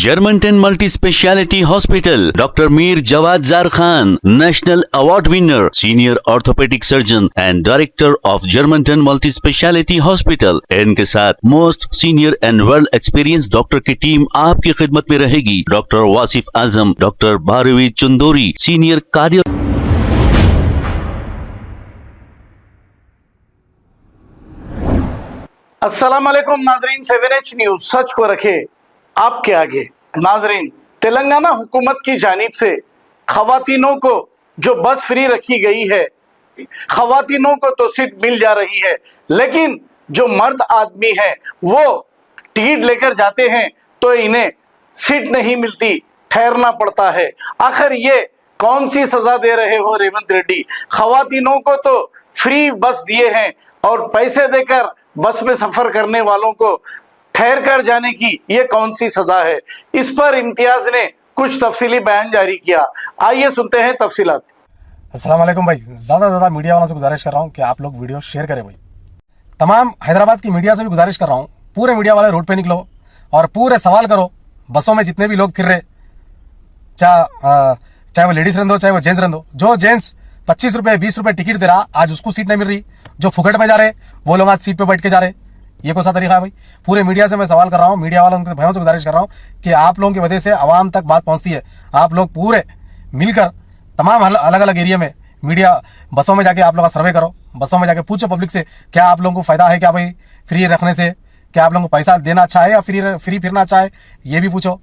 Germanton multi speciality hospital, doctor Mir Jawad Zar Khan, national award winner, senior orthopaedic surgeon and director of Germantown multi speciality hospital. इनके साथ most senior and well experience doctor की team आपकी खिदमत में रहेगी। Doctor Wasif Azam, doctor Bharvi Chandori, senior cardio. अस्सलाम वालेकुम नाजरीन, 7H न्यूज सच को रखे आपके आगे। नाजरीन, तेलंगाना हुकूमत की जानिब से खवातीनों को जो बस फ्री रखी गई है, खवातीनों को तो सीट मिल जा रही है, लेकिन जो मर्द आदमी है वो टिकट लेकर जाते हैं तो इन्हें सीट नहीं मिलती, ठहरना पड़ता है। आखिर ये कौन सी सजा दे रहे हो रेवंत रेड्डी? खवातीनों को तो फ्री बस दिए हैं और पैसे देकर बस में सफर करने वालों को ठहर कर जाने की ये कौन सी सजा है? इस पर इम्तियाज ने कुछ तफसीली बयान जारी किया। आइए सुनते हैं तफसीलात। अस्सलाम वालेकुम भाई, ज़्यादा से ज़्यादा मीडिया वालों से गुजारिश कर रहा हूँ कि आप लोग वीडियो शेयर करें भाई। तमाम हैदराबाद की मीडिया से भी गुजारिश कर रहा हूँ, पूरे मीडिया वाले रोड पे निकलो और पूरे सवाल करो। बसों में जितने भी लोग फिर रहे, चाहे वो लेडीज रहने दो चाहे वो जेंट्स रहने दो, जो जेंट्स 25 रुपये 20 रुपये टिकट दे रहा आज उसको सीट नहीं मिल रही, जो फुकट में जा रहे वो लोग आज सीट पे बैठ के जा रहे। ये कौन सा तरीका है भाई? पूरे मीडिया से मैं सवाल कर रहा हूँ, मीडिया वालों से भैया से गुजारिश कर रहा हूँ कि आप लोगों की वजह से आवाम तक बात पहुँचती है। आप लोग पूरे मिलकर तमाम अलग अलग एरिया में मीडिया बसों में जाके आप लोग का सर्वे करो, बसों में जाके पूछो पब्लिक से क्या आप लोगों को फायदा है क्या भाई फ्री रखने से, क्या आप लोगों को पैसा देना अच्छा है या फ्री फिरना अच्छा है, ये भी पूछो।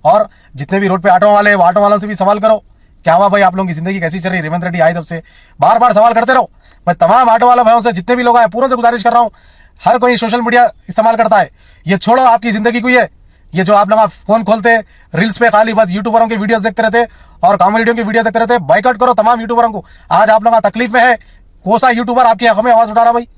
और जितने भी रोड पे ऑटो वाले, ऑटो वालों से भी सवाल करो क्या हुआ भाई, आप लोगों की जिंदगी कैसी चल रही? रेवंत रेड्डी आए तब से बार बार सवाल करते रहो। मैं तमाम ऑटो वाला भाइयों से, जितने भी लोग आए, पूरों से गुजारिश कर रहा हूँ, हर कोई सोशल मीडिया इस्तेमाल करता है, ये छोड़ो आपकी जिंदगी को। ये जो आप लोग फोन खोलते रील्स पे खाली बस यूट्यूबरों के वीडियोस देखते रहते और कॉमेडियों की वीडियो देखते रहते, बाइकआउट करो तमाम यूट्यूबरों को। आज आप लोग तकलीफ में है, कौन सा यूट्यूबर आपकी हक में आवाज उठा रहा भाई?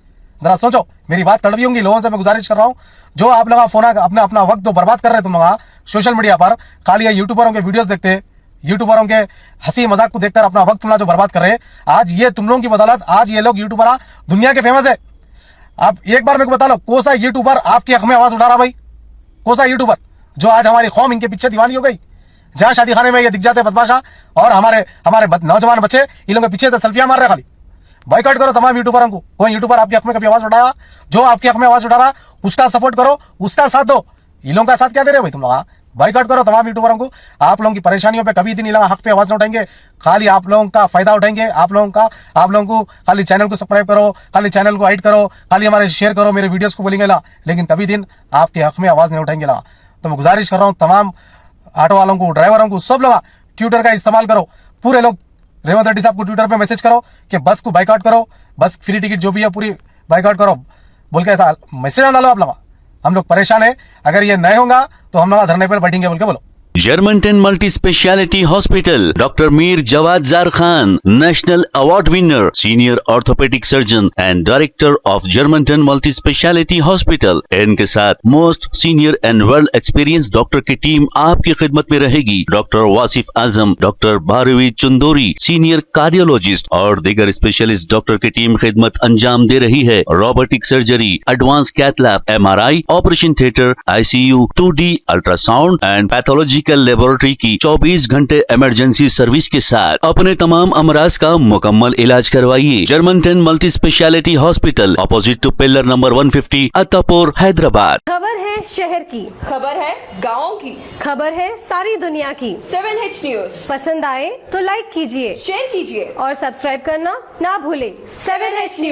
जरा सोचो, मेरी बात कड़वी होंगी, लोगों से मैं गुजारिश कर रहा हूँ, जो आप लोग फोन अपना वक्त तो बर्बाद कर रहे तुम लोग सोशल मीडिया पर, खाली यूट्यूबरों के वीडियोस देखते, यूट्यूबरों के हंसी मजाक को देखकर अपना वक्त तुम जो बर्बाद कर रहे हैं। आज ये तुम लोगों की बदौलत आज ये लोग यूट्यूबर दुनिया के फेमस है। आप एक बार मेरे को बता लो, कौन सा यूट्यूबर आपकी हक में आवाज उठा रहा भाई? कौन सा यूट्यूबर जो आज हमारी कौम इनके पीछे दीवानी हो गई? जहां शादी खाने में ये दिख जाते बदमाशाह और हमारे नौजवान बच्चे इन लोगों के पीछे सेल्फियां मार रहे खाली। बाइकआउट करो तमाम यूट्यूबरों को। कोई यूट्यूबर आपके हक में कभी आवाज उठाया? जो आपके हक में आवाज उठा रहा उसका सपोर्ट करो, उसका साथ दो। इन लोगों का साथ क्या दे रहे भाई तुम लोग? बाइकआउट करो तमाम यूट्यूबरों को। आप लोगों की परेशानियों पे कभी दिन हक पे आवाज उठाएंगे, खाली आप लोगों का फायदा उठाएंगे। आप लोगों को खाली चैनल को सब्सक्राइब करो, खाली चैनल को हाइट करो, खाली हमारे शेयर करो, मेरे वीडियोस को बोलेंगे ला, लेकिन कभी दिन आपके हक में आवाज नहीं उठाएंगे ला। तो मैं गुजारिश कर रहा हूँ तमाम ऑटो वालों को, ड्राइवरों को, सब लोग ट्विटर का इस्तेमाल करो। पूरे लोग रेवंत रेड्डी साहब को ट्विटर पे मैसेज करो कि बस को बाइकआउट करो, बस फ्री टिकट जो भी है पूरी बाइकआउट करो बोल के ऐसा मैसेज डालो आप लोग। हम लोग परेशान है, अगर ये नहीं होगा तो हम लोग धरने पर बैठेंगे बोल के बोलो। Germantown multi speciality hospital, doctor Mir Jawad Zar Khan, national award winner, senior orthopaedic surgeon and director of Germantown multi speciality hospital. इनके साथ most senior and well experience doctor की टीम आपकी खिदमत में रहेगी। Doctor Wasif Azam, doctor Bharvi Chandori, senior cardiologist और दीगर स्पेशलिस्ट डॉक्टर की टीम खिदमत अंजाम दे रही है। Robotic surgery, advance cath lab, MRI, operation theatre, ICU, 2D ultrasound and pathology laboratory की 24 घंटे इमरजेंसी सर्विस के साथ अपने तमाम अमराज का मुकम्मल इलाज करवाइए। Germanten multi speciality hospital, opposite to pillar number 150, Attapur, Hyderabad. खबर है शहर की, खबर है गाँव की, खबर है सारी दुनिया की। 7H न्यूज पसंद आए तो लाइक कीजिए, शेयर कीजिए और सब्सक्राइब करना ना भूले। 7H news.